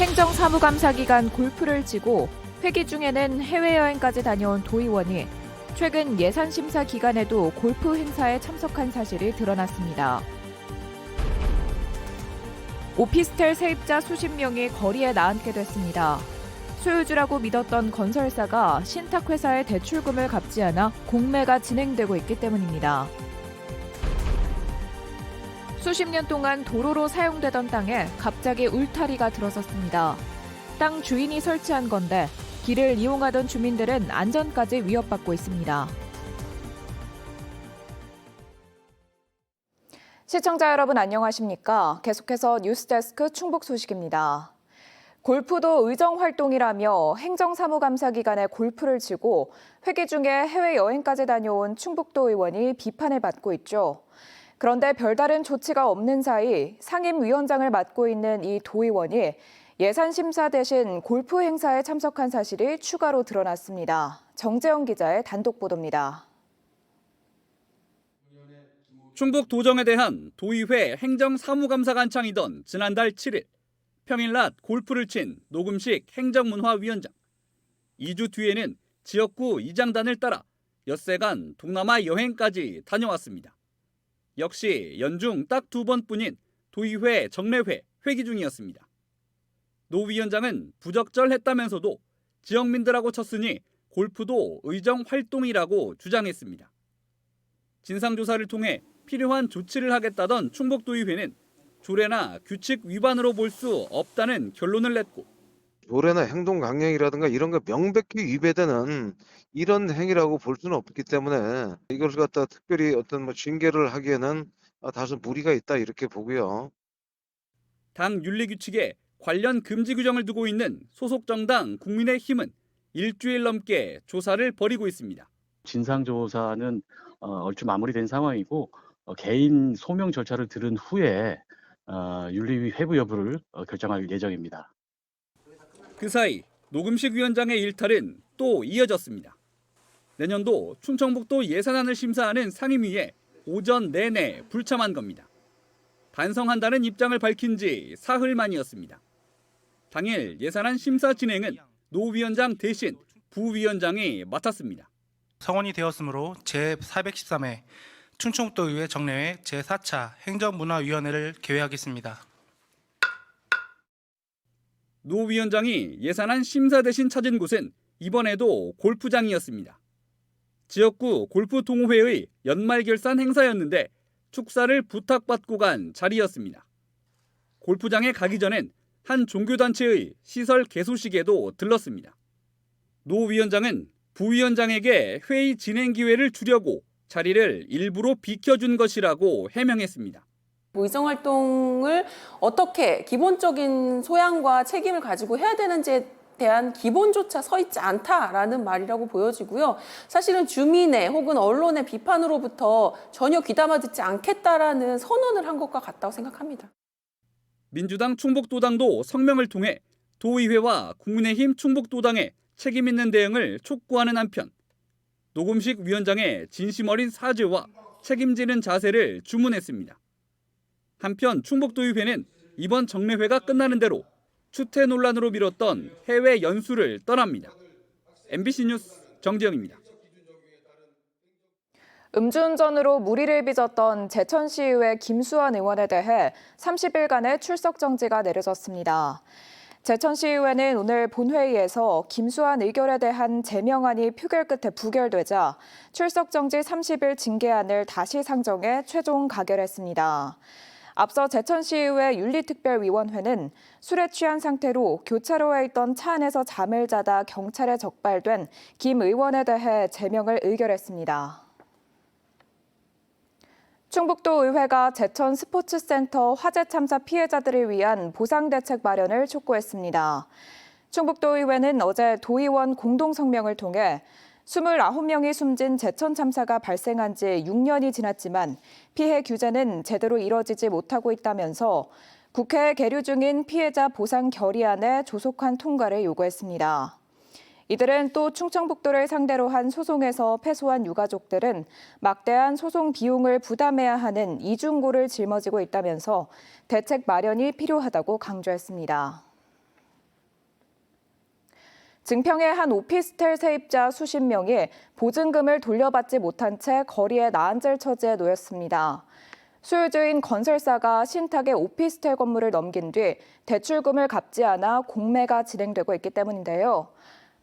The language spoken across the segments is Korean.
행정사무감사 기간 골프를 치고 회기 중에는 해외여행까지 다녀온 도의원이 최근 예산심사 기간에도 골프 행사에 참석한 사실이 드러났습니다. 오피스텔 세입자 수십 명이 거리에 나앉게 됐습니다. 소유주라고 믿었던 건설사가 신탁회사의 대출금을 갚지 않아 공매가 진행되고 있기 때문입니다. 수십 년 동안 도로로 사용되던 땅에 갑자기 울타리가 들어섰습니다. 땅 주인이 설치한 건데 길을 이용하던 주민들은 안전까지 위협받고 있습니다. 시청자 여러분 안녕하십니까? 계속해서 뉴스데스크 충북 소식입니다. 골프도 의정활동이라며 행정사무감사 기간에 골프를 치고 회기 중에 해외여행까지 다녀온 충북도 의원이 비판을 받고 있죠. 그런데 별다른 조치가 없는 사이 상임위원장을 맡고 있는 이 도의원이 예산심사 대신 골프 행사에 참석한 사실이 추가로 드러났습니다. 정재영 기자의 단독 보도입니다. 충북 도정에 대한 도의회 행정사무감사가 한창이던 지난달 7일 평일 낮 골프를 친 노금식 행정문화위원장. 2주 뒤에는 지역구 이장단을 따라 엿새간 동남아 여행까지 다녀왔습니다. 역시 연중 딱 2번뿐인 도의회 정례회 회기 중이었습니다. 노 위원장은 부적절했다면서도 지역민들하고 쳤으니 골프도 의정활동이라고 주장했습니다. 진상조사를 통해 필요한 조치를 하겠다던 충북도의회는 조례나 규칙 위반으로 볼 수 없다는 결론을 냈고 조례나 행동 강령이라든가 이런 거 명백히 위배되는 이런 행위라고 볼 수는 없기 때문에 이것을 갖다 특별히 어떤 징계를 하기에는 다소 무리가 있다 이렇게 보고요. 당 윤리규칙에 관련 금지 규정을 두고 있는 소속 정당 국민의힘은 일주일 넘게 조사를 벌이고 있습니다. 진상조사는 얼추 마무리된 상황이고 개인 소명 절차를 들은 후에 윤리위 회부 여부를 결정할 예정입니다. 그 사이 노금식 위원장의 일탈은 또 이어졌습니다. 내년도 충청북도 예산안을 심사하는 상임위에 오전 내내 불참한 겁니다. 반성한다는 입장을 밝힌 지 사흘 만이었습니다. 당일 예산안 심사 진행은 노 위원장 대신 부위원장이 맡았습니다. 성원이 되었으므로 제413회 충청북도의회 정례회 제4차 행정문화위원회를 개회하겠습니다. 노 위원장이 예산안 심사 대신 찾은 곳은 이번에도 골프장이었습니다. 지역구 골프동호회의 연말결산 행사였는데 축사를 부탁받고 간 자리였습니다. 골프장에 가기 전엔 한 종교단체의 시설 개소식에도 들렀습니다. 노 위원장은 부위원장에게 회의 진행 기회를 주려고 자리를 일부러 비켜준 것이라고 해명했습니다. 의정활동을 어떻게 기본적인 소양과 책임을 가지고 해야 되는지에 대한 기본조차 서 있지 않다라는 말이라고 보여지고요. 사실은 주민의 혹은 언론의 비판으로부터 전혀 귀담아 듣지 않겠다라는 선언을 한 것과 같다고 생각합니다. 민주당 충북도당도 성명을 통해 도의회와 국민의힘 충북도당의 책임 있는 대응을 촉구하는 한편 노금식 위원장의 진심 어린 사죄와 책임지는 자세를 주문했습니다. 한편 충북도의회는 이번 정례회가 끝나는 대로 추태 논란으로 미뤘던 해외 연수를 떠납니다. MBC 뉴스 정재영입니다. 음주운전으로 무리를 빚었던 제천시의회 김수환 의원에 대해 30일간의 출석 정지가 내려졌습니다. 제천시의회는 오늘 본회의에서 김수환 의결에 대한 제명안이 표결 끝에 부결되자 출석 정지 30일 징계안을 다시 상정해 최종 가결했습니다. 앞서 제천시의회 윤리특별위원회는 술에 취한 상태로 교차로에 있던 차 안에서 잠을 자다 경찰에 적발된 김 의원에 대해 제명을 의결했습니다. 충북도 의회가 제천 스포츠센터 화재 참사 피해자들을 위한 보상대책 마련을 촉구했습니다. 충북도 의회는 어제 도의원 공동성명을 통해 29명이 숨진 제천 참사가 발생한 지 6년이 지났지만 피해 규제는 제대로 이뤄지지 못하고 있다면서 국회에 계류 중인 피해자 보상 결의안의 조속한 통과를 요구했습니다. 이들은 또 충청북도를 상대로 한 소송에서 패소한 유가족들은 막대한 소송 비용을 부담해야 하는 이중고를 짊어지고 있다면서 대책 마련이 필요하다고 강조했습니다. 증평의 한 오피스텔 세입자 수십 명이 보증금을 돌려받지 못한 채 거리에 나앉을 처지에 놓였습니다. 소유주인 건설사가 신탁의 오피스텔 건물을 넘긴 뒤 대출금을 갚지 않아 공매가 진행되고 있기 때문인데요.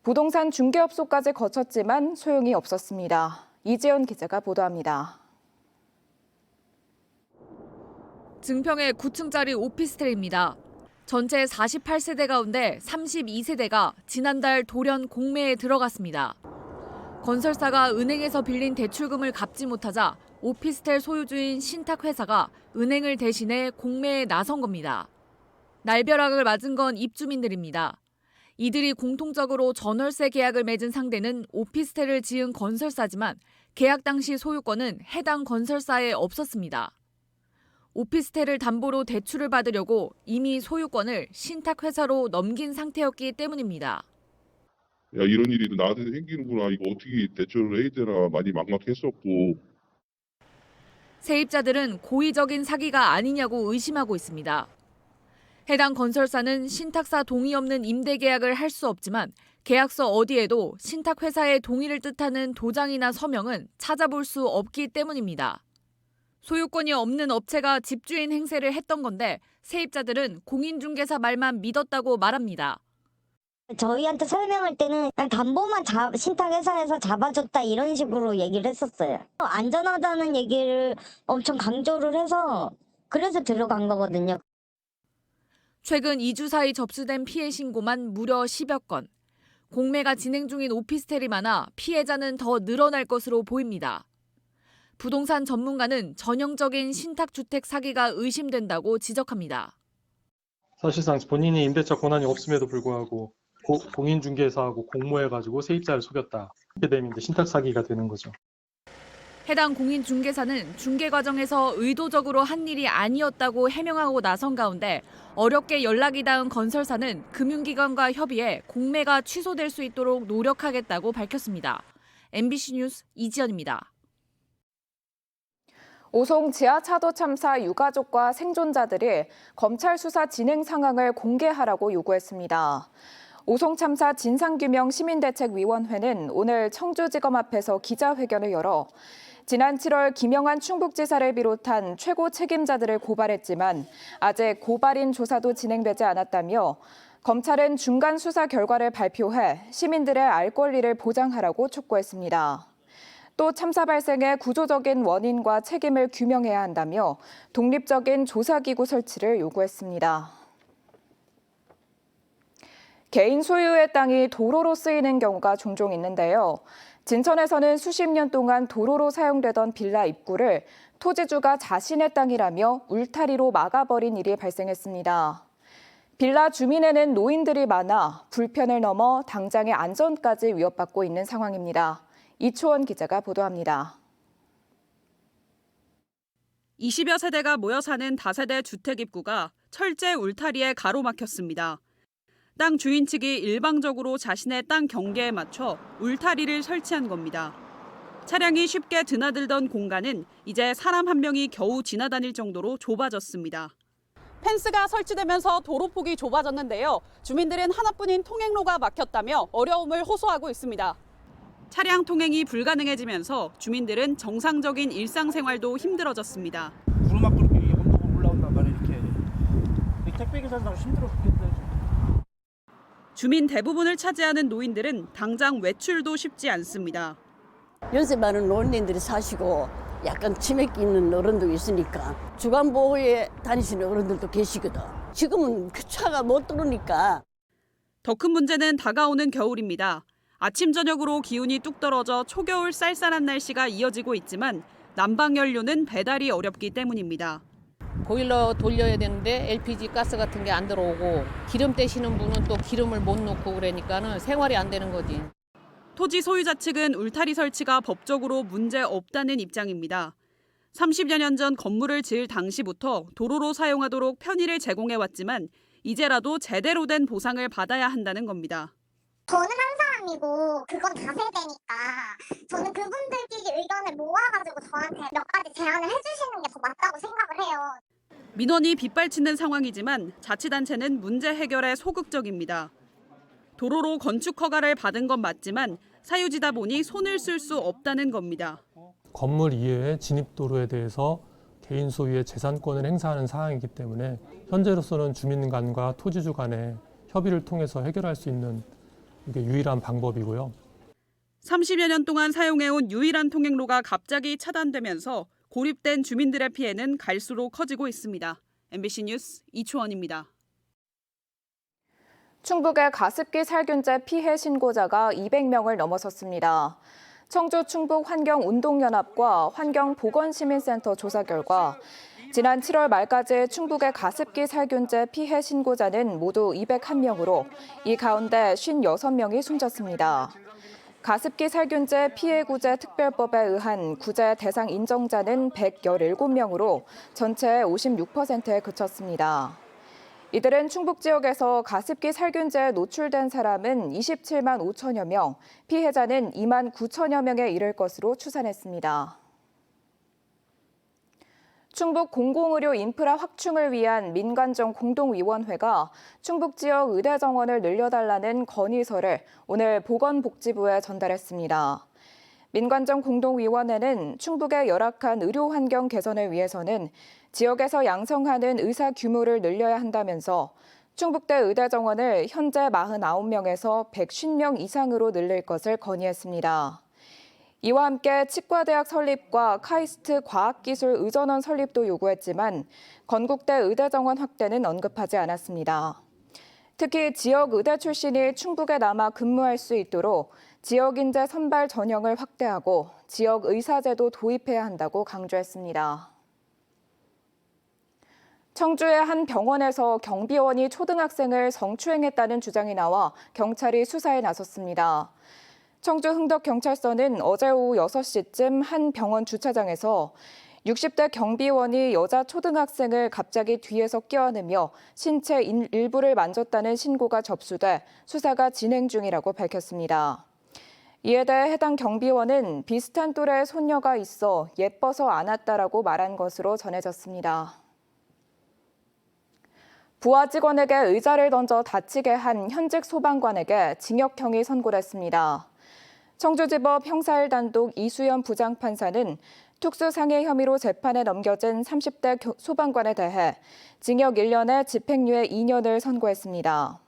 부동산 중개업소까지 거쳤지만 소용이 없었습니다. 이지연 기자가 보도합니다. 증평의 9층짜리 오피스텔입니다. 전체 48세대 가운데 32세대가 지난달 돌연 공매에 들어갔습니다. 건설사가 은행에서 빌린 대출금을 갚지 못하자 오피스텔 소유주인 신탁회사가 은행을 대신해 공매에 나선 겁니다. 날벼락을 맞은 건 입주민들입니다. 이들이 공통적으로 전월세 계약을 맺은 상대는 오피스텔을 지은 건설사지만 계약 당시 소유권은 해당 건설사에 없었습니다. 오피스텔을 담보로 대출을 받으려고 이미 소유권을 신탁회사로 넘긴 상태였기 때문입니다. 야, 이런 일이 나한테 생기는구나. 이거 어떻게 대처를 해야 되나 많이 막막했었고. 세입자들은 고의적인 사기가 아니냐고 의심하고 있습니다. 해당 건설사는 신탁사 동의 없는 임대 계약을 할 수 없지만 계약서 어디에도 신탁회사의 동의를 뜻하는 도장이나 서명은 찾아볼 수 없기 때문입니다. 소유권이 없는 업체가 집주인 행세를 했던 건데 세입자들은 공인중개사 말만 믿었다고 말합니다. 저희한테 설명할 때는 그냥 담보만 신탁회사에서 잡아줬다 이런 식으로 얘기를 했었어요. 안전하다는 얘기를 엄청 강조를 해서 그래서 들어간 거거든요. 최근 2주 사이 접수된 피해 신고만 무려 10여 건. 공매가 진행 중인 오피스텔이 많아 피해자는 더 늘어날 것으로 보입니다. 부동산 전문가는 전형적인 신탁주택 사기가 의심된다고 지적합니다. 사실상 본인이 임대차 권한이 없음에도 불구하고 공인중개사하고 공모해가지고 세입자를 속였다. 이렇게 되면 이제 신탁 사기가 되는 거죠. 해당 공인중개사는 중개 과정에서 의도적으로 한 일이 아니었다고 해명하고 나선 가운데 어렵게 연락이 닿은 건설사는 금융기관과 협의해 공매가 취소될 수 있도록 노력하겠다고 밝혔습니다. MBC 뉴스 이지연입니다. 오송 지하차도 참사 유가족과 생존자들이 검찰 수사 진행 상황을 공개하라고 요구했습니다. 오송 참사 진상규명 시민대책위원회는 오늘 청주지검 앞에서 기자회견을 열어 지난 7월 김영한 충북지사를 비롯한 최고 책임자들을 고발했지만 아직 고발인 조사도 진행되지 않았다며 검찰은 중간 수사 결과를 발표해 시민들의 알 권리를 보장하라고 촉구했습니다. 또 참사 발생의 구조적인 원인과 책임을 규명해야 한다며 독립적인 조사기구 설치를 요구했습니다. 개인 소유의 땅이 도로로 쓰이는 경우가 종종 있는데요. 진천에서는 수십 년 동안 도로로 사용되던 빌라 입구를 토지주가 자신의 땅이라며 울타리로 막아버린 일이 발생했습니다. 빌라 주민에는 노인들이 많아 불편을 넘어 당장의 안전까지 위협받고 있는 상황입니다. 이초원 기자가 보도합니다. 20여 세대가 모여 사는 다세대 주택 입구가 철제 울타리에 가로막혔습니다. 땅 주인 측이 일방적으로 자신의 땅 경계에 맞춰 울타리를 설치한 겁니다. 차량이 쉽게 드나들던 공간은 이제 사람 한 명이 겨우 지나다닐 정도로 좁아졌습니다. 펜스가 설치되면서 도로폭이 좁아졌는데요. 주민들은 하나뿐인 통행로가 막혔다며 어려움을 호소하고 있습니다. 차량 통행이 불가능해지면서 주민들은 정상적인 일상생활도 힘들어졌습니다. 구르막도 이렇게 언덕으로 올라온단 말이에요. 이렇게 택배 기사도 힘들어 죽겠어요. 주민 대부분을 차지하는 노인들은 당장 외출도 쉽지 않습니다. 연세 많은 노인들이 사시고 약간 치맥기 있는 어른도 있으니까 주간보호에 다니시는 어른들도 계시거든. 지금은 그 차가 못 들어오니까. 더 큰 문제는 다가오는 겨울입니다. 아침 저녁으로 기온이 뚝 떨어져 초겨울 쌀쌀한 날씨가 이어지고 있지만 난방연료는 배달이 어렵기 때문입니다. 보일러 돌려야 되는데 LPG 가스 같은 게 안 들어오고 기름 떼시는 분은 또 기름을 못 넣고 그러니까는 생활이 안 되는 거지. 토지 소유자 측은 울타리 설치가 법적으로 문제 없다는 입장입니다. 30여 년 전 건물을 지을 당시부터 도로로 사용하도록 편의를 제공해왔지만 이제라도 제대로 된 보상을 받아야 한다는 겁니다. 저는 한 사람이고 그건 다세대니까 저는 그분들끼리 의견을 모아가지고 저한테 몇 가지 제안을 해주시는 게 더 맞다고 생각을 해요. 민원이 빗발치는 상황이지만 자치단체는 문제 해결에 소극적입니다. 도로로 건축 허가를 받은 건 맞지만 사유지다 보니 손을 쓸 수 없다는 겁니다. 건물 이외의 진입도로에 대해서 개인 소유의 재산권을 행사하는 사항이기 때문에 현재로서는 주민 간과 토지주 간의 협의를 통해서 해결할 수 있는 이게 유일한 방법이고요. 30여 년 동안 사용해온 유일한 통행로가 갑자기 차단되면서 고립된 주민들의 피해는 갈수록 커지고 있습니다. MBC 뉴스 이초원입니다. 충북의 가습기 살균제 피해 신고자가 200명을 넘어섰습니다. 청주 충북환경운동연합과 환경보건시민센터 조사 결과 지난 7월 말까지 충북의 가습기 살균제 피해 신고자는 모두 201명으로 이 가운데 56명이 숨졌습니다. 가습기 살균제 피해 구제 특별법에 의한 구제 대상 인정자는 117명으로 전체의 56%에 그쳤습니다. 이들은 충북 지역에서 가습기 살균제에 노출된 사람은 27만 5천여 명, 피해자는 2만 9천여 명에 이를 것으로 추산했습니다. 충북 공공의료 인프라 확충을 위한 민관정 공동위원회가 충북 지역 의대 정원을 늘려달라는 건의서를 오늘 보건복지부에 전달했습니다. 민관정 공동위원회는 충북의 열악한 의료 환경 개선을 위해서는 지역에서 양성하는 의사 규모를 늘려야 한다면서 충북대 의대 정원을 현재 49명에서 150명 이상으로 늘릴 것을 건의했습니다. 이와 함께 치과대학 설립과 카이스트 과학기술 의전원 설립도 요구했지만 건국대 의대 정원 확대는 언급하지 않았습니다. 특히 지역 의대 출신이 충북에 남아 근무할 수 있도록 지역 인재 선발 전형을 확대하고 지역 의사제도 도입해야 한다고 강조했습니다. 청주의 한 병원에서 경비원이 초등학생을 성추행했다는 주장이 나와 경찰이 수사에 나섰습니다. 청주 흥덕경찰서는 어제 오후 6시쯤 한 병원 주차장에서 60대 경비원이 여자 초등학생을 갑자기 뒤에서 껴안으며 신체 일부를 만졌다는 신고가 접수돼 수사가 진행 중이라고 밝혔습니다. 이에 대해 해당 경비원은 비슷한 또래의 손녀가 있어 예뻐서 안았다라고 말한 것으로 전해졌습니다. 부하 직원에게 의자를 던져 다치게 한 현직 소방관에게 징역형이 선고됐습니다. 청주지법 형사 1단독 이수연 부장판사는 특수상해 혐의로 재판에 넘겨진 30대 소방관에 대해 징역 1년에 집행유예 2년을 선고했습니다.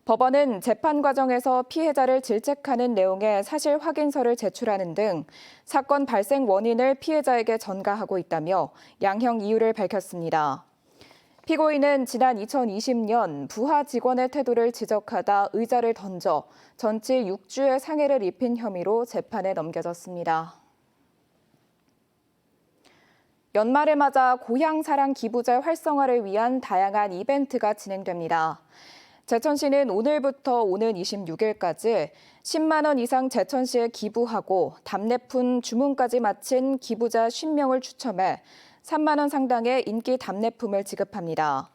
법원은 재판 과정에서 피해자를 질책하는 내용의 사실 확인서를 제출하는 등 사건 발생 원인을 피해자에게 전가하고 있다며 양형 이유를 밝혔습니다. 피고인은 지난 2020년 부하 직원의 태도를 지적하다 의자를 던져 전치 6주의 상해를 입힌 혐의로 재판에 넘겨졌습니다. 연말을 맞아 고향사랑 기부제 활성화를 위한 다양한 이벤트가 진행됩니다. 제천시는 오늘부터 오는 26일까지 10만 원 이상 제천시에 기부하고 답례품 주문까지 마친 기부자 50명을 추첨해 3만 원 상당의 인기 답례품을 지급합니다.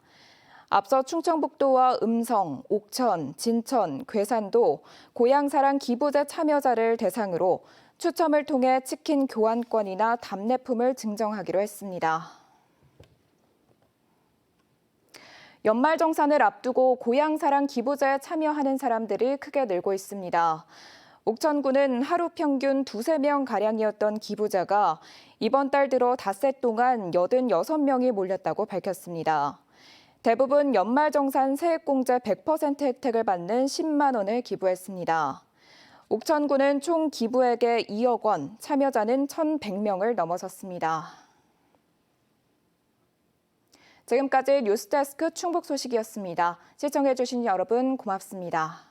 앞서 충청북도와 음성, 옥천, 진천, 괴산도 고향사랑 기부제 참여자를 대상으로 추첨을 통해 치킨 교환권이나 답례품을 증정하기로 했습니다. 연말정산을 앞두고 고향사랑 기부제에 참여하는 사람들이 크게 늘고 있습니다. 옥천구는 하루 평균 2~3명가량이었던 기부자가 이번 달 들어 닷새 동안 86명이 몰렸다고 밝혔습니다. 대부분 연말정산 세액공제 100% 혜택을 받는 10만 원을 기부했습니다. 옥천구는 총 기부액의 2억 원, 참여자는 1,100명을 넘어섰습니다. 지금까지 뉴스데스크 충북 소식이었습니다. 시청해주신 여러분 고맙습니다.